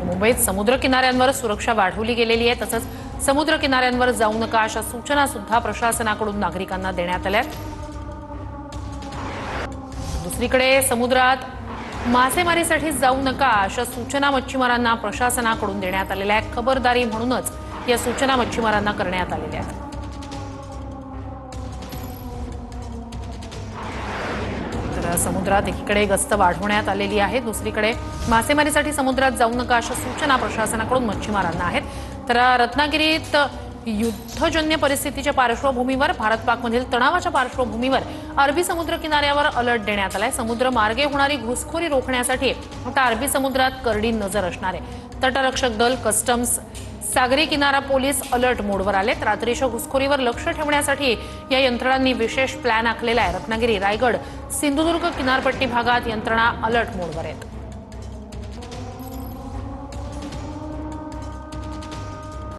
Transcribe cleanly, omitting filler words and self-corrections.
मुंबईत समुद्र किनाऱ्यांवर सुरक्षा वाढवली गेलेली आहे। तसंच समुद्र किनाऱ्यांवर जाऊ नका अशा सूचना सुद्धा प्रशासनाकडून नागरिकांना देण्यात आल्या। दुसरीकडे समुद्रात मासेमारीसाठी जाऊ नका अशा सूचना मच्छीमारांना प्रशासनाकडून देण्यात आलेल्या आहेत। खबरदारी म्हणूनच या सूचना मच्छीमारांना करण्यात आलेल्या आहेत। समुद्रात एकीकडे गस्त वाढवण्यात आलेली आहे, दुसरीकडे मासेमारीसाठी समुद्रात जाऊ नका अशा सूचना प्रशासनाकडून मच्छीमारांना आहेत। तर रत्नागिरीत युद्धजन्य परिस्थितीच्या पार्श्वभूमीवर भारत-पाकमधील तणावाच्या पार्श्वभूमीवर अरबी समुद्र किनाऱ्यावर अलर्ट देण्यात आलाय। समुद्र मार्गे होणारी घुसखोरी रोखण्यासाठी आता अरबी समुद्रात करडी नजर असणार आहे। तटरक्षक दल, कस्टम्स, सागरी किनारा पोलीस अलर्ट मोडवर आलेत। रात्रीच्या घुसखोरीवर लक्ष ठेवण्यासाठी या यंत्रणांनी विशेष प्लॅन आखलेला आहे। रत्नागिरी, रायगड, सिंधुदुर्ग किनारपट्टी भागात यंत्रणा अलर्ट मोडवर आहेत।